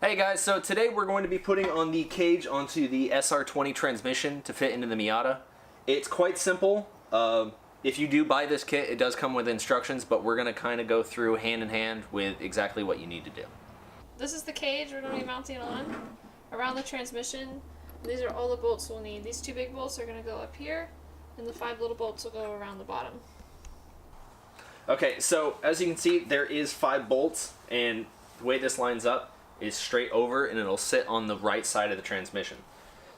Hey guys, so today we're going to be putting on the cage onto the SR20 transmission to fit into the Miata. It's quite simple. If you do buy this kit, it does come with instructions, but we're going to kind of go through hand in hand with exactly what you need to do. This is the cage we're going to be mounting on around the transmission. These are all the bolts we'll need. These two big bolts are going to go up here, and the 5 little bolts will go around the bottom. Okay, so as you can see, there is 5 bolts, and the way this lines up is straight over, and it'll sit on the right side of the transmission.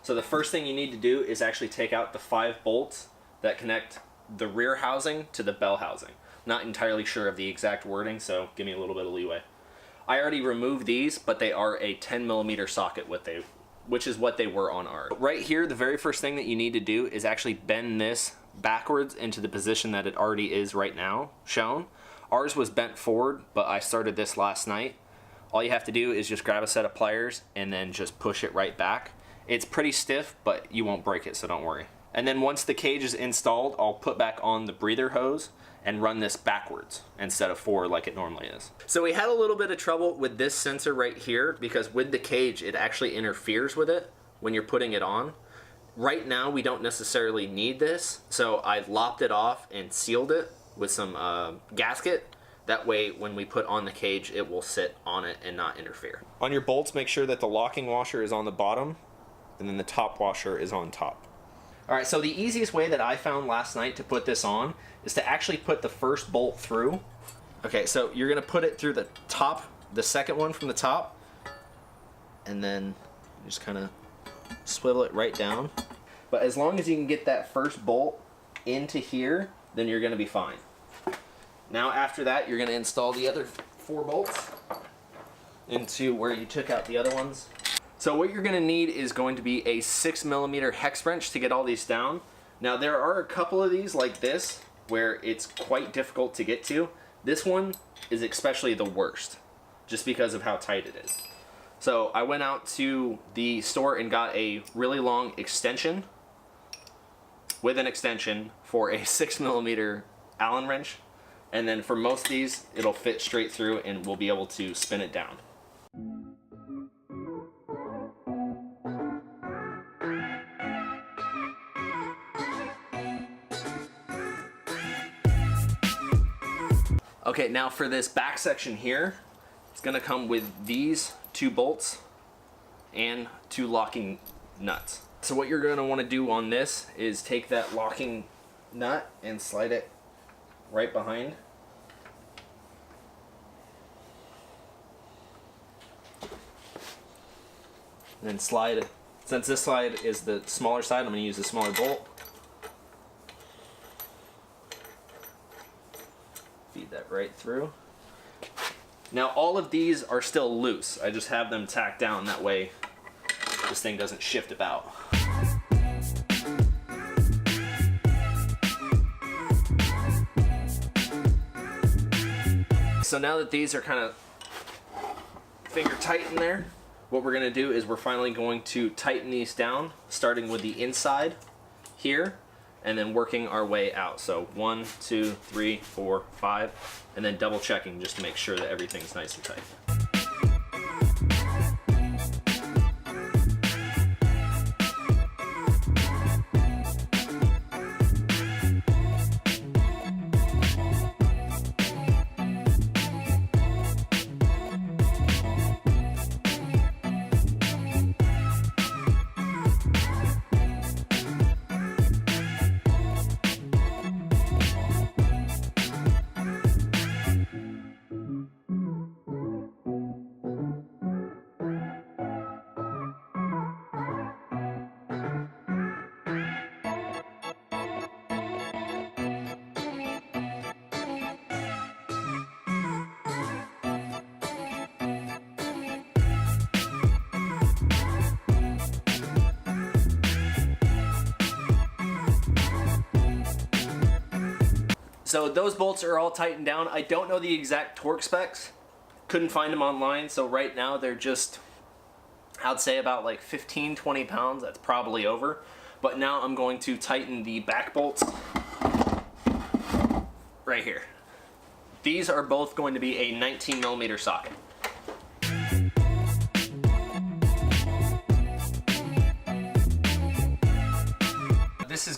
So the first thing you need to do is actually take out the 5 bolts that connect the rear housing to the bell housing. Not entirely sure of the exact wording, so give me a little bit of leeway. I already removed these, but they are a 10mm socket, which is what they were on ours. Right here, the very first thing that you need to do is actually bend this backwards into the position that it already is right now shown. Ours was bent forward, but I started this last night. All you have to do is just grab a set of pliers and then just push it right back. It's pretty stiff, but you won't break it, so don't worry. And then once the cage is installed, I'll put back on the breather hose and run this backwards instead of forward like it normally is. So we had a little bit of trouble with this sensor right here because with the cage, it actually interferes with it when you're putting it on. Right now, we don't necessarily need this, so I lopped it off and sealed it with some gasket. That way, when we put on the cage, it will sit on it and not interfere. On your bolts, make sure that the locking washer is on the bottom and then the top washer is on top. All right, so the easiest way that I found last night to put this on is to actually put the first bolt through. Okay, so you're gonna put it through the top, the second one from the top, and then just kind of swivel it right down. But as long as you can get that first bolt into here, then you're gonna be fine. Now after that, you're gonna install the other 4 bolts into where you took out the other ones. So what you're gonna need is going to be a 6mm hex wrench to get all these down. Now there are a couple of these like this where it's quite difficult to get to. This one is especially the worst just because of how tight it is. So I went out to the store and got a really long extension with an extension for a 6mm Allen wrench. And then for most of these, it'll fit straight through and we'll be able to spin it down. Okay, now for this back section here, it's gonna come with these 2 bolts and 2 locking nuts. So what you're gonna wanna do on this is take that locking nut and slide it right behind. And then slide it. Since this side is the smaller side, I'm going to use a smaller bolt. Feed that right through. Now all of these are still loose. I just have them tacked down, that way this thing doesn't shift about. So now that these are kind of finger tight in there, what we're going to do is we're finally going to tighten these down, starting with the inside here, and then working our way out. So 1, 2, 3, 4, 5, and then double checking just to make sure that everything's nice and tight. So those bolts are all tightened down. I don't know the exact torque specs. Couldn't find them online, so right now they're just, I'd say about like 15, 20 pounds. That's probably over. But now I'm going to tighten the back bolts right here. These are both going to be a 19mm socket.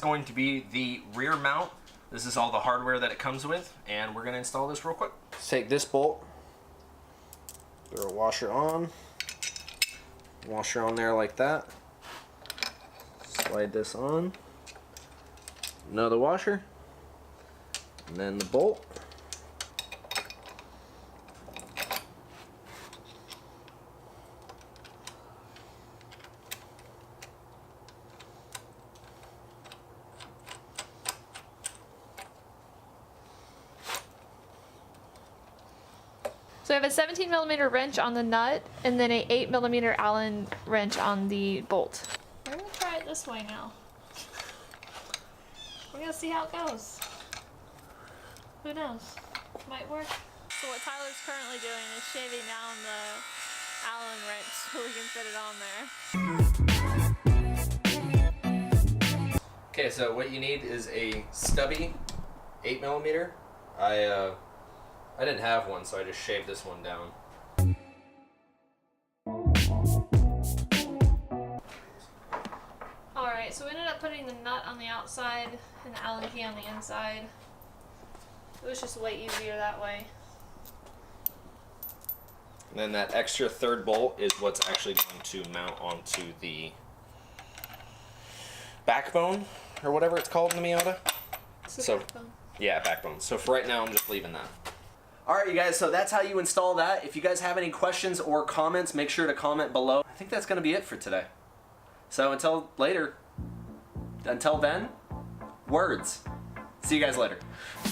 going to be the rear mount. This is all the hardware that it comes with, and we're going to install this real quick. Let's take this bolt, throw a washer on there like that. Slide this on, another washer, and then the bolt. So I have a 17mm wrench on the nut and then a 8mm Allen wrench on the bolt. We're gonna try it this way now. We're gonna see how it goes. Who knows? Might work. So what Tyler's currently doing is shaving down the Allen wrench so we can fit it on there. Okay, so what you need is a stubby 8mm. I didn't have one, so I just shaved this one down. Alright, so we ended up putting the nut on the outside and the Allen key on the inside. It was just way easier that way. And then that extra third bolt is what's actually going to mount onto the backbone, or whatever it's called in the Miata. So, backbone. Yeah, backbone. So for right now, I'm just leaving that. Alright you guys, so that's how you install that. If you guys have any questions or comments, make sure to comment below. I think that's going to be it for today. So until later, until then, words. See you guys later.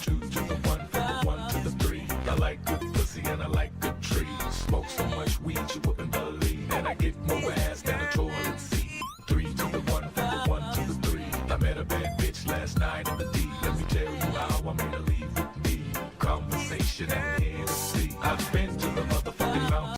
2 to the 1, from the 1 to the 3. I like good pussy and I like good trees. Smoke so much weed you wouldn't believe. And I get more ass than a toilet seat. 3 to the 1, from the 1 to the 3. I met a bad bitch last night in the D. Let me tell you how I made her leave with me. Conversation and